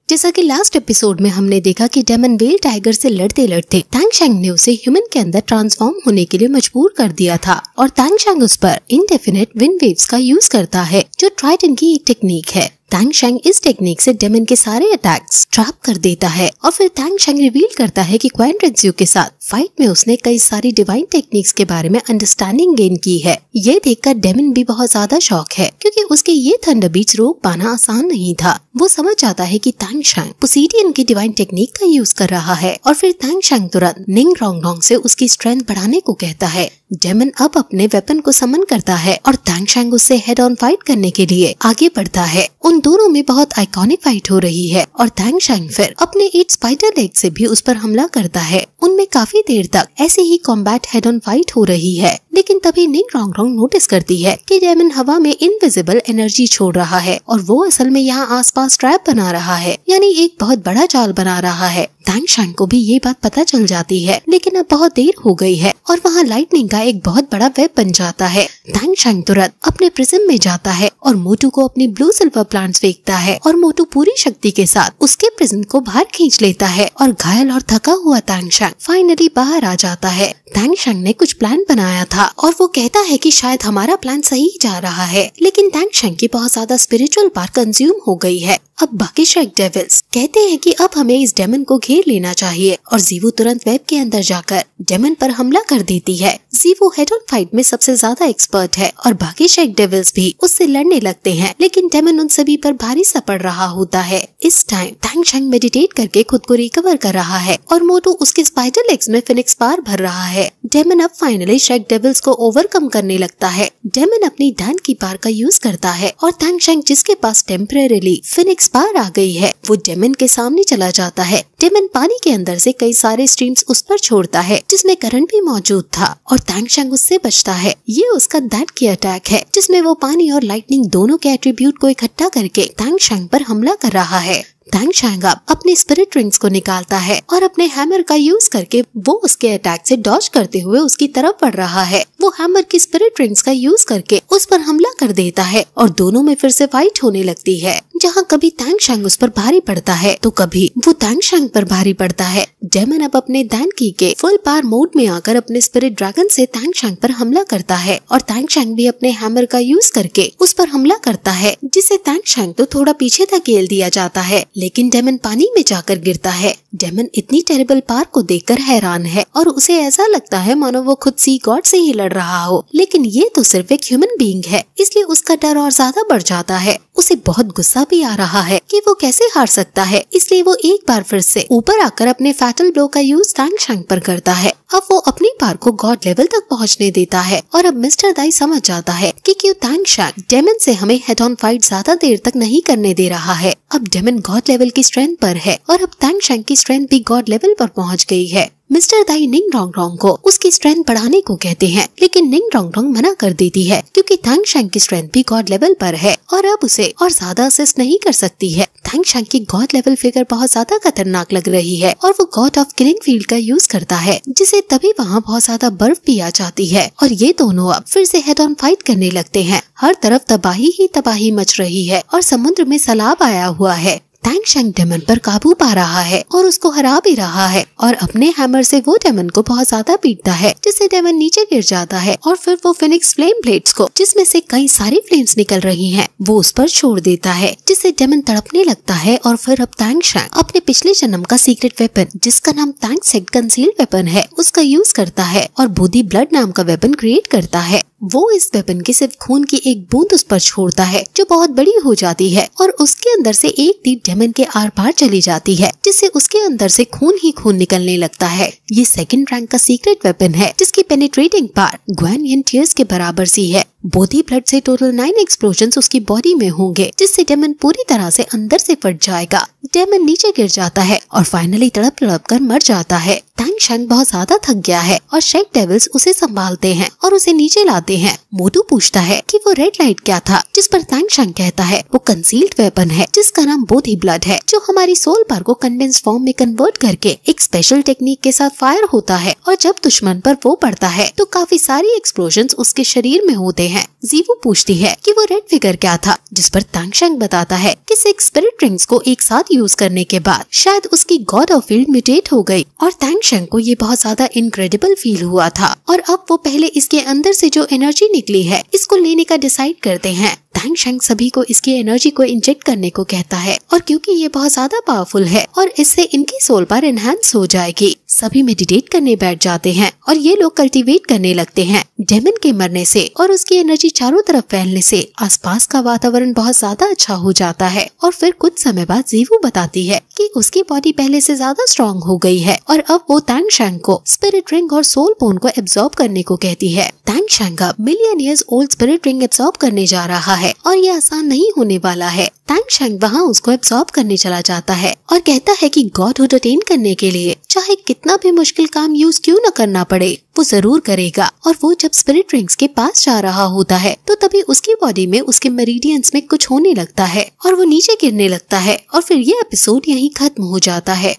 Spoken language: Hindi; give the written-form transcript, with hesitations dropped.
जैसा कि लास्ट एपिसोड में हमने देखा कि डेमन वेल टाइगर से लड़ते लड़ते तांगशैंग ने उसे ह्यूमन के अंदर ट्रांसफॉर्म होने के लिए मजबूर कर दिया था और तांगशैंग उस पर इंडेफिनिट विंड वेव्स का यूज करता है जो ट्राइडन की एक टेक्निक है। तांगशैंग इस टेक्निक से डेमन के सारे अटैक्स ट्रैप कर देता है और फिर तांगशैंग रिवील करता है कि क्वान रेंज्यू के साथ फाइट में उसने कई सारी डिवाइन टेक्निक्स के बारे में अंडरस्टैंडिंग गेन की है। ये देखकर डेमन भी बहुत ज्यादा शॉक है क्योंकि उसके ये थंडर बीट्स रोक पाना आसान नहीं था। वो समझ जाता है कि तांगशैंग पोसीडियन की डिवाइन टेक्निक का यूज कर रहा है और फिर तांगशैंग तुरंत निंग रोंगडोंग से उसकी स्ट्रेंथ बढ़ाने को कहता है। डेमन अब अपने वेपन को समन करता है और तांगशैंग उससे हेड ऑन फाइट करने के लिए आगे बढ़ता है। उन दोनों में बहुत आइकॉनिक फाइट हो रही है और तांगशैंग फिर अपने 8 स्पाइडर लेग से भी उस पर हमला करता है। उनमें काफी देर तक ऐसे ही कॉम्बैट हेड ऑन फाइट हो रही है, लेकिन तभी निंग रोंगडोंग नोटिस करती है कि डेमन हवा में इनविजिबल एनर्जी छोड़ रहा है और वो असल में यहाँ आसपास ट्रैप बना रहा है, यानी एक बहुत बड़ा जाल बना रहा है। तांगशैंग को भी ये बात पता चल जाती है, लेकिन अब बहुत देर हो गई है और वहाँ लाइटनिंग का एक बहुत बड़ा वेब बन जाता है। तांगशैंग तुरंत अपने प्रिज्म में जाता है और मोटू को अपनी ब्लू सिल्वर प्लांट्स फेंकता है और मोटू पूरी शक्ति के साथ उसके प्रिज्म को बाहर खींच लेता है और घायल और थका हुआ तांगशैंग फाइनली बाहर आ जाता है। तांगशैंग ने कुछ प्लान बनाया था और वो कहता है कि शायद हमारा प्लान सही जा रहा है, लेकिन तांगशैंग की बहुत ज्यादा स्पिरिचुअल पावर कंज्यूम हो गई है। अब बाकी शेक डेविल्स कहते हैं कि अब हमें इस डेमन को घेर लेना चाहिए और जीवू तुरंत वेब के अंदर जाकर डेमन पर हमला कर देती है। जीवू हेड ऑन फाइट में सबसे ज्यादा एक्सपर्ट है और बाकी शेक डेविल्स भी उससे लड़ने लगते हैं, लेकिन डेमन उन सभी पर भारी सा पड़ रहा होता है। इस टाइम तांगशैंग मेडिटेट करके खुद को रिकवर कर रहा है और मोटू उसके स्पाइडर लेग्स में फिनिक्स पावर भर रहा है। डेमन अब फाइनली शेक डेविल्स को ओवरकम करने लगता है। डेमन अपनी डैन की पावर का यूज करता है और तांगशैंग जिसके पास टेम्परेरीली फिनिक्स पावर आ गई है वो डेमन के सामने चला जाता है। डेमन पानी के अंदर से कई सारे स्ट्रीम्स उस पर छोड़ता है जिसमें करंट भी मौजूद था और तांगशैंग उससे बचता है। ये उसका दैट की अटैक है जिसमें वो पानी और लाइटनिंग दोनों के एट्रीब्यूट को इकट्ठा करके तांगशैंग पर हमला कर रहा है। तांगशैंग अब अपने स्पिरिट रिंग्स को निकालता है और अपने हैमर का यूज करके वो उसके अटैक से डॉज करते हुए उसकी तरफ बढ़ रहा है। वो हैमर की स्पिरिट रिंग्स का यूज करके उस पर हमला कर देता है और दोनों में फिर से फाइट होने लगती है, जहाँ कभी तांगशैंग उस पर भारी पड़ता है तो कभी वो तांगशैंग पर भारी पड़ता है। डेमन अब अपने डैन की के फुल पावर मोड में आकर अपने स्पिरिट ड्रैगन से तांगशैंग पर हमला करता है और तांगशैंग भी अपने हैमर का यूज करके उस पर हमला करता है, जिसे तांगशैंग तो थोड़ा पीछे धकेल दिया जाता है, लेकिन डेमन पानी में जाकर गिरता है। डेमन इतनी टेरिबल पावर को देखकर हैरान है और उसे ऐसा लगता है मानो वो खुद सी गॉड से ही लड़ रहा हो, लेकिन ये तो सिर्फ एक ह्यूमन बीइंग है, इसलिए उसका डर और ज्यादा बढ़ जाता है। उसे बहुत गुस्सा भी आ रहा है कि वो कैसे हार सकता है, इसलिए वो एक बार फिर से ऊपर आकर अपने फैटल ब्लो का यूज तांगशैंग पर करता है। अब वो अपनी पावर को गॉड लेवल तक पहुंचने देता है और अब मिस्टर दाई समझ जाता है कि क्यों तांगशैंग डेमन से हमें हेड ऑन फाइट ज्यादा देर तक नहीं करने दे रहा है। अब डेमन गॉड लेवल की स्ट्रेंथ पर है और अब तांगशैंग की स्ट्रेंथ भी गॉड लेवल पर पहुंच गई है। मिस्टर दाई निंग रोंगडोंग को उसकी स्ट्रेंथ बढ़ाने को कहते हैं, लेकिन निंग रोंगडोंग मना कर देती है क्योंकि तांगशैंग की स्ट्रेंथ भी गॉड लेवल पर है और अब उसे और ज्यादा असिस्ट नहीं कर सकती है। तांगशैंग की गॉड लेवल फिगर बहुत ज्यादा खतरनाक लग रही है और वो गॉड ऑफ किलिंग फील्ड का यूज करता है, जिसे तभी वहाँ बहुत ज्यादा बर्फ भी आ जाती है और ये दोनों अब फिर से हेड ऑन फाइट करने लगते हैं। हर तरफ तबाही ही तबाही मच रही है और समुद्र में सैलाब आया हुआ है। तांगशैंग डेमन पर काबू पा रहा है और उसको हरा भी रहा है और अपने हैमर से वो डेमन को बहुत ज्यादा पीटता है, जिससे डेमन नीचे गिर जाता है और फिर वो फिनिक्स फ्लेम ब्लेड्स को, जिसमें से कई सारी फ्लेम्स निकल रही हैं, वो उस पर छोड़ देता है, जिससे डेमन तड़पने लगता है। और फिर अब तांगशैंग अपने पिछले जन्म का सीक्रेट वेपन, जिसका नाम तांगसेट कंसील्ड वेपन है, उसका यूज करता है और बोधी ब्लड नाम का वेपन क्रिएट करता है। वो इस वेपन की सिर्फ खून की एक बूंद उस पर छोड़ता है जो बहुत बड़ी हो जाती है और उसके अंदर से एक तीर डेमन के आर पार चली जाती है, जिससे उसके अंदर से खून ही खून निकलने लगता है। ये सेकंड रैंक का सीक्रेट वेपन है जिसकी penetrating power Gwen in tears के बराबर सी है। बोधी ब्लड से टोटल 9 एक्सप्लोजन्स उसकी बॉडी में होंगे, जिससे डेमन पूरी तरह से अंदर से फट जाएगा। डेमन नीचे गिर जाता है और फाइनली तड़प तड़प कर मर जाता है। तांगशैंग बहुत ज्यादा थक गया है और शेक डेविल्स उसे संभालते हैं और उसे नीचे लाते हैं। मोटू पूछता है कि वो रेड लाइट क्या था, जिस पर तांगशैंग कहता है वो कंसील्ड वेपन है जिसका नाम बोधी ब्लड है, जो हमारी सोल पावर को कंडेंस फॉर्म में कन्वर्ट करके एक स्पेशल टेक्निक के साथ फायर होता है और जब दुश्मन पर वो पड़ता है तो काफी सारी एक्सप्लोजन्स उसके शरीर में होते हैं। जीवू पूछती है कि वो रेड फिगर क्या था, जिस पर तांगशैंग बताता है कि 6 स्पिरिट रिंग्स को एक साथ यूज करने के बाद शायद उसकी गॉड ऑफ फील्ड म्यूटेट हो गई और तांगशैंग को ये बहुत ज्यादा इनक्रेडिबल फील हुआ था और अब वो पहले इसके अंदर से जो एनर्जी निकली है इसको लेने का डिसाइड करते हैं। तांगशैंग सभी को इसकी एनर्जी को इंजेक्ट करने को कहता है और क्योंकि ये बहुत ज्यादा पावरफुल है और इससे इनकी सोल पावर एनहांस हो जाएगी, सभी मेडिटेट करने बैठ जाते हैं और ये लोग कल्टीवेट करने लगते हैं। डेमन के मरने से और उसकी एनर्जी चारों तरफ फैलने से आसपास का वातावरण बहुत ज्यादा अच्छा हो जाता है और फिर कुछ समय बाद जीवू बताती है कि उसकी बॉडी पहले से ज्यादा स्ट्रॉन्ग हो गई है और अब वो तांगशैंग को स्पिरिट रिंग और सोल बोन को एब्जॉर्ब करने को कहती है। तांगशैंग अब million years old spirit ring absorb करने जा रहा है और ये आसान नहीं होने वाला है। तांगशैंग वहाँ उसको एब्जॉर्ब करने चला जाता है और कहता है कि गॉडहुड अटेन करने के लिए चाहे कितना भी मुश्किल काम यूज क्यों न करना पड़े वो जरूर करेगा। और वो जब स्पिरिट रिंग्स के पास जा रहा होता है तो तभी उसकी बॉडी में उसके मेरिडियंस में कुछ होने लगता है और वो नीचे गिरने लगता है और फिर ये एपिसोड यहीं खत्म हो जाता है।